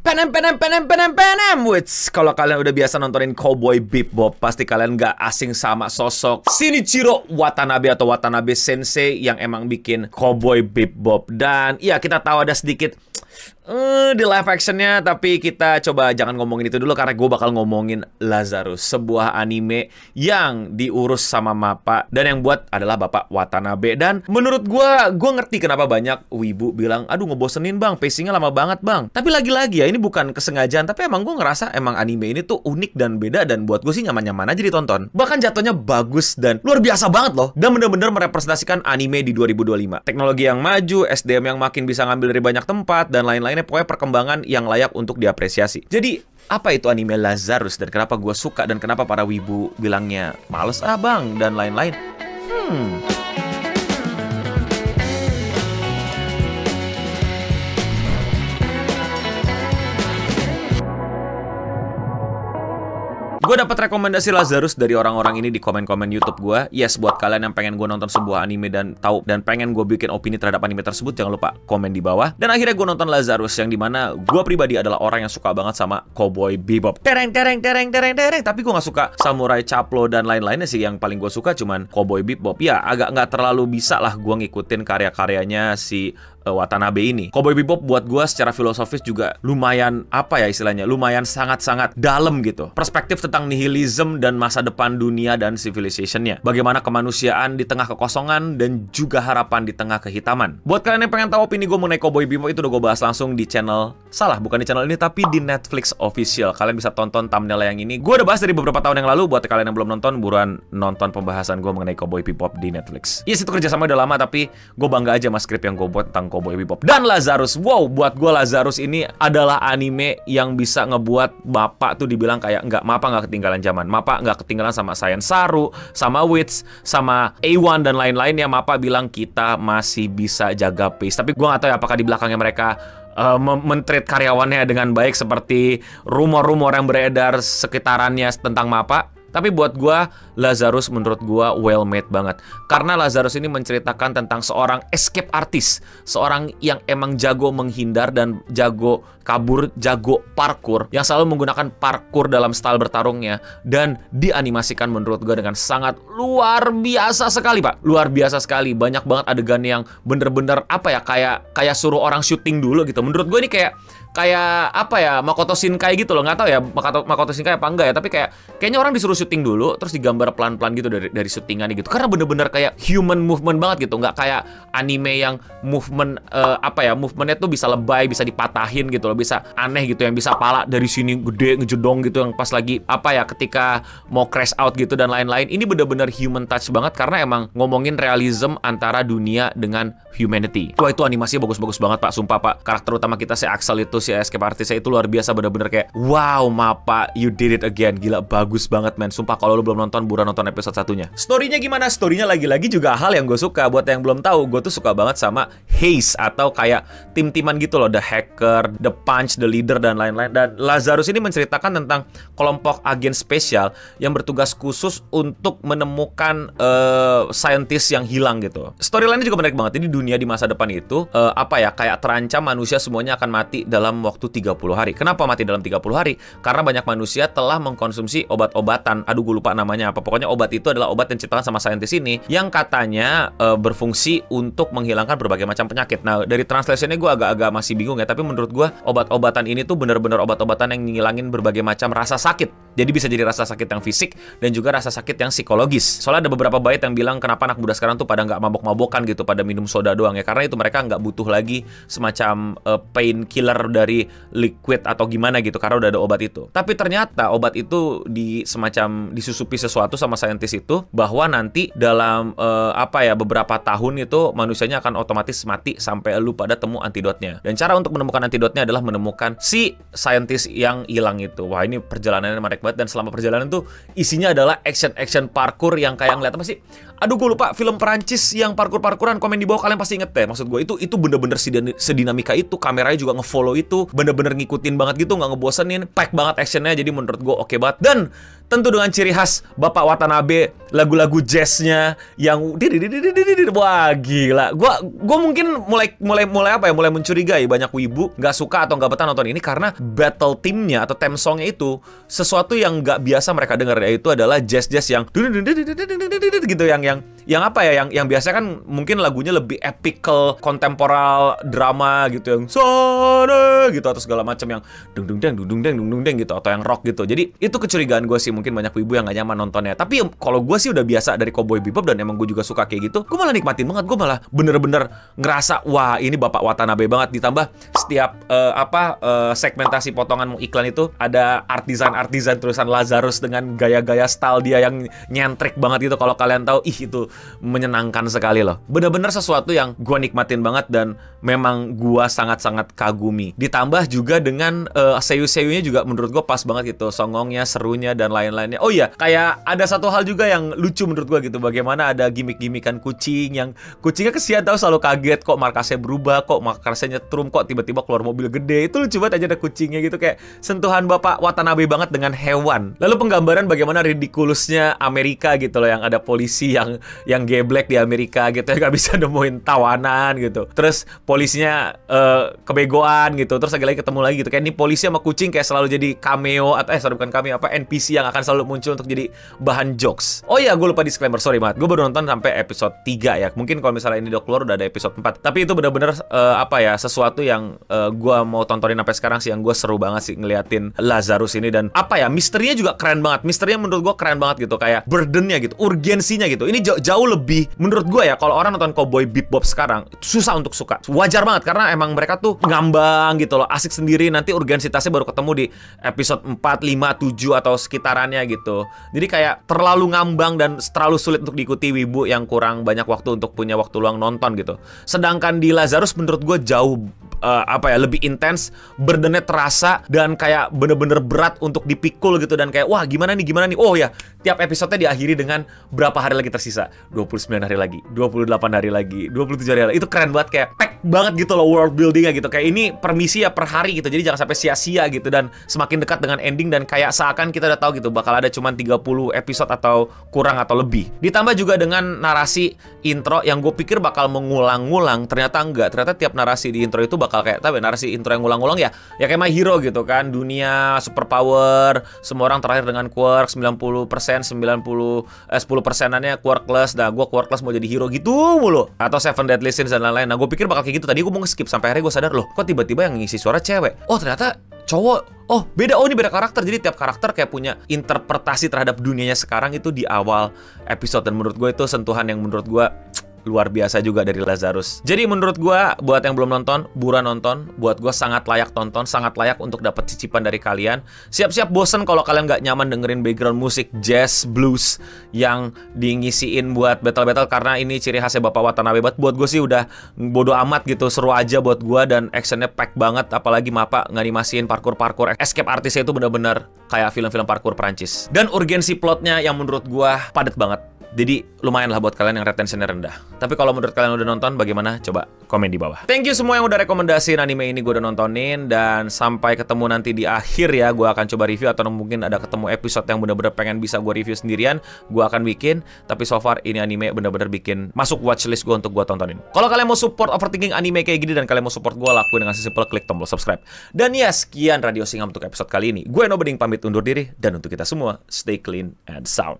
Penem. Wits, kalau kalian udah biasa nontonin Cowboy Bebop, pasti kalian nggak asing sama sosok Shinichiro Watanabe atau Watanabe Sensei yang emang bikin Cowboy Bebop. Dan iya, kita tahu ada sedikit di live actionnya, tapi kita coba jangan ngomongin itu dulu karena gue bakal ngomongin Lazarus, sebuah anime yang diurus sama MAPPA dan yang buat adalah Bapak Watanabe. Dan menurut gue ngerti kenapa banyak wibu bilang, aduh ngebosenin bang, pacingnya lama banget bang. Tapi lagi-lagi ya, ini bukan kesengajaan, tapi emang gue ngerasa emang anime ini tuh unik dan beda, dan buat gue sih nyaman-nyaman aja ditonton. Bahkan jatuhnya bagus dan luar biasa banget loh, dan bener-bener merepresentasikan anime di 2025. Teknologi yang maju, SDM yang makin bisa ngambil dari banyak tempat, dan lain-lainnya. Pokoknya perkembangan yang layak untuk diapresiasi. Jadi, apa itu anime Lazarus dan kenapa gue suka dan kenapa para wibu bilangnya males bang dan lain-lain? Gue dapat rekomendasi Lazarus dari orang-orang ini di komen-komen YouTube gue. Yes, buat kalian yang pengen gue nonton sebuah anime dan tahu dan pengen gue bikin opini terhadap anime tersebut, jangan lupa komen di bawah. Dan akhirnya gue nonton Lazarus, yang dimana gue pribadi adalah orang yang suka banget sama Cowboy Bebop. Tereng. Tapi gue gak suka Samurai Champloo dan lain-lainnya sih. Yang paling gue suka cuman Cowboy Bebop. Ya, agak nggak terlalu bisa lah gue ngikutin karya-karyanya si Watanabe ini. Cowboy Bebop buat gue secara filosofis juga lumayan, apa ya istilahnya, lumayan sangat-sangat dalam gitu. Perspektif tentang nihilism dan masa depan dunia dan civilization-nya. Bagaimana kemanusiaan di tengah kekosongan dan juga harapan di tengah kehitaman. Buat kalian yang pengen tahu opini gue mengenai Cowboy Bebop, itu udah gue bahas langsung di channel, bukan di channel ini, tapi di Netflix official. Kalian bisa tonton thumbnail yang ini. Gue udah bahas dari beberapa tahun yang lalu. Buat kalian yang belum nonton, buruan nonton pembahasan gue mengenai Cowboy Bebop di Netflix. Yes, itu kerjasama udah lama, tapi gue bangga aja sama skrip yang gue buat tentang Cowboy Bebop. Dan Lazarus, wow, buat gue Lazarus ini adalah anime yang bisa ngebuat bapak tuh dibilang kayak MAPPA nggak ketinggalan zaman. MAPPA nggak ketinggalan sama Science Saru, sama Wits, sama A1 dan lain-lain ya. MAPPA bilang kita masih bisa jaga pace. Tapi gue nggak tahu ya apakah di belakangnya mereka men-treat karyawannya dengan baik seperti rumor-rumor yang beredar sekitarannya tentang MAPPA. Tapi buat gua, Lazarus menurut gua well made banget. Karena Lazarus ini menceritakan tentang seorang escape artist, seorang yang emang jago menghindar dan jago kabur, jago parkour, yang selalu menggunakan parkour dalam style bertarungnya, dan dianimasikan menurut gua dengan sangat luar biasa sekali, Pak. Luar biasa sekali. Banyak banget adegan yang bener-bener apa ya, kayak suruh orang syuting dulu gitu. Menurut gua ini kayak apa ya, Makoto Shinkai gitu loh. Nggak tahu ya Makoto Shinkai apa enggak ya, tapi kayaknya orang disuruh syuting dulu terus digambar pelan-pelan gitu dari syutingannya gitu. Karena bener-bener kayak human movement banget gitu. Nggak kayak anime yang movement movementnya tuh bisa lebay, bisa dipatahin gitu loh, bisa aneh gitu, yang bisa pala dari sini gede ngejedong gitu, yang pas lagi ketika mau crash out gitu dan lain-lain. Ini bener-bener human touch banget karena emang ngomongin realism antara dunia dengan humanity. Wah, itu animasinya bagus-bagus banget, Pak. Sumpah, Pak. Karakter utama kita si Axel itu, si escape artistnya itu luar biasa, bener-bener kayak wow, MAPPA, you did it again. Gila, bagus banget, men. Sumpah, kalau lu belum nonton, buruan nonton episode satunya. Story-nya gimana? Story-nya lagi-lagi juga hal yang gue suka. Buat yang belum tahu, gue tuh suka banget sama Haze, atau kayak tim-timan gitu loh, The Hacker, The Punch, The Leader, dan lain-lain. Dan Lazarus ini menceritakan tentang kelompok agen spesial yang bertugas khusus untuk menemukan scientist yang hilang gitu. Storyline-nya juga menarik banget. Ini dunia di masa depan itu kayak terancam, manusia semuanya akan mati dalam waktu 30 hari. Kenapa mati dalam 30 hari? Karena banyak manusia telah mengkonsumsi obat-obatan. Aduh, gue lupa namanya apa. Pokoknya obat itu adalah obat yang diciptakan sama saintis ini, yang katanya berfungsi untuk menghilangkan berbagai macam penyakit. Nah, dari translation-nya gue agak-agak masih bingung ya, tapi menurut gue obat-obatan ini tuh bener-bener obat-obatan yang ngilangin berbagai macam rasa sakit. Jadi bisa jadi rasa sakit yang fisik dan juga rasa sakit yang psikologis. Soalnya ada beberapa bait yang bilang kenapa anak muda sekarang tuh pada nggak mabok-mabokan gitu, pada minum soda doang ya, karena itu mereka nggak butuh lagi semacam pain killer dari liquid atau gimana gitu, karena udah ada obat itu. Tapi ternyata obat itu disusupi sesuatu sama saintis itu, bahwa nanti dalam beberapa tahun itu manusianya akan otomatis mati sampai lu pada temu antidotnya. Dan cara untuk menemukan antidotnya adalah menemukan si saintis yang hilang itu. Wah, ini perjalanannya menarik banget, dan selama perjalanan tuh isinya adalah action parkour yang kayak ngeliat apa sih? Aduh, gue lupa, film Perancis yang parkour-parkouran, komen di bawah kalian pasti inget deh. Maksud gue itu bener-bener sedinamika itu, kameranya juga ngefollow itu, bener-bener ngikutin banget gitu, nggak ngebosenin, pack banget actionnya. Jadi menurut gue oke banget. Dan tentu dengan ciri khas Bapak Watanabe, lagu-lagu jazznya yang wah gila. Gua mungkin mulai apa ya, mulai mencurigai banyak wibu nggak suka atau nggak betah nonton ini karena battle theme-nya atau theme song-nya itu sesuatu yang nggak biasa mereka dengar, yaitu adalah jazz-jazz yang gitu, yang apa ya, yang biasanya kan mungkin lagunya lebih epical, kontemporal, drama gitu, yang sana gitu atau segala macam yang dung deng gitu, atau yang rock gitu. Jadi itu kecurigaan gue sih, mungkin banyak ibu yang gak nyaman nontonnya. Tapi kalau gue sih udah biasa dari Cowboy Bebop dan emang gue juga suka kayak gitu. Gue malah nikmatin banget, gue malah bener-bener ngerasa wah ini Bapak Watanabe banget. Ditambah setiap segmentasi potongan iklan itu ada art design tulisan Lazarus dengan gaya-gaya style dia yang nyentrik banget gitu. Kalau kalian tahu, itu menyenangkan sekali loh. Bener-bener sesuatu yang gue nikmatin banget dan memang gue sangat-sangat kagumi. Ditambah juga dengan seiyuu-seiyunya juga menurut gue pas banget gitu, songongnya, serunya, dan lain-lainnya. Oh iya, kayak ada satu hal juga yang lucu menurut gue gitu, bagaimana ada gimmick-gimmickan kucing yang kucingnya kesian tahu, selalu kaget kok markasnya berubah, kok markasnya nyetrum, kok tiba-tiba keluar mobil gede. Itu lucu banget aja ada kucingnya gitu, kayak sentuhan Bapak Watanabe banget dengan hewan. Lalu penggambaran bagaimana ridiculousnya Amerika gitu loh, yang ada polisi yang geblek di Amerika gitu, yang gak bisa nemuin tawanan gitu. Terus polisinya kebegoan gitu, terus lagi ketemu lagi gitu. Kayak ini polisi sama kucing kayak selalu jadi cameo atau bukan cameo, NPC yang akan selalu muncul untuk jadi bahan jokes. Oh iya, gue lupa disclaimer, sorry banget. Gue baru nonton sampai episode 3 ya. Mungkin kalau misalnya ini udah keluar udah ada episode 4. Tapi itu bener-bener sesuatu yang gue mau tontonin sampai sekarang sih, yang gue seru banget sih ngeliatin Lazarus ini. Dan misterinya juga keren banget. Misterinya menurut gue keren banget gitu, kayak burdennya gitu, urgensinya gitu. Ini jauh lebih menurut gue ya, kalau orang nonton Cowboy Bebop sekarang susah untuk suka. Wajar banget karena emang mereka tuh ngambang gitu loh, asik sendiri. Nanti urgensitasnya baru ketemu di episode 4, 5, 7 atau sekitarannya gitu. Jadi kayak terlalu ngambang dan terlalu sulit untuk diikuti wibu yang kurang banyak waktu untuk punya waktu luang nonton gitu. Sedangkan di Lazarus menurut gue jauh lebih intens, burdennya terasa, dan kayak bener-bener berat untuk dipikul gitu. Dan kayak wah gimana nih. Oh ya, tiap episodenya diakhiri dengan berapa hari lagi tersisa, 29 hari lagi, 28 hari lagi, 27 hari lagi. Itu keren banget, kayak pack banget gitu loh world buildingnya gitu. Kayak ini permisi ya per hari gitu, jadi jangan sampai sia-sia gitu. Dan semakin dekat dengan ending, dan kayak seakan kita udah tahu gitu bakal ada cuma 30 episode atau kurang atau lebih. Ditambah juga dengan narasi intro yang gue pikir bakal mengulang-ulang, ternyata enggak. Ternyata tiap narasi di intro itu bakal kayak narasi intro yang ngulang-ngulang ya kayak My Hero gitu kan. Dunia superpower, semua orang terakhir dengan quirk, 10%, 10%-annya quirkless. Nah, gue quirkless mau jadi hero gitu mulu. Atau Seven Deadly Sins dan lain-lain. Nah, gue pikir bakal kayak gitu. Tadi gue mau skip sampai akhirnya gue sadar, loh kok tiba-tiba yang ngisi suara cewek. Oh ternyata cowok. Oh beda, ini beda karakter. Jadi tiap karakter kayak punya interpretasi terhadap dunianya sekarang itu di awal episode. Dan menurut gue itu sentuhan yang menurut gue luar biasa juga dari Lazarus. Jadi menurut gue, buat yang belum nonton, buruan nonton. Buat gue sangat layak tonton, sangat layak untuk dapat cicipan dari kalian. Siap-siap bosen kalau kalian nggak nyaman dengerin background musik jazz, blues yang ngisiin buat battle-battle, karena ini ciri khasnya Bapak Watanabe banget. Buat gue sih udah bodo amat gitu, seru aja buat gue, dan actionnya pack banget. Apalagi Mapa nganimasiin parkour-parkour, escape artisnya itu bener-bener kayak film-film parkour Prancis. Dan urgensi plotnya yang menurut gue padat banget. Jadi lumayan lah buat kalian yang retentionnya rendah. Tapi kalau menurut kalian udah nonton, bagaimana? Coba komen di bawah. Thank you semua yang udah rekomendasiin anime ini, gue udah nontonin. Dan sampai ketemu nanti di akhir ya, gue akan coba review. Atau mungkin ada ketemu episode yang bener-bener pengen bisa gue review sendirian, gue akan bikin. Tapi so far ini anime bener-bener bikin masuk watchlist gue untuk gue tontonin. Kalau kalian mau support overthinking anime kayak gini, dan kalian mau support gue, lakuin dengan sesimpel klik tombol subscribe. Dan ya, sekian Radio Singham untuk episode kali ini. Gue Nobeding pamit undur diri. Dan untuk kita semua, stay clean and sound.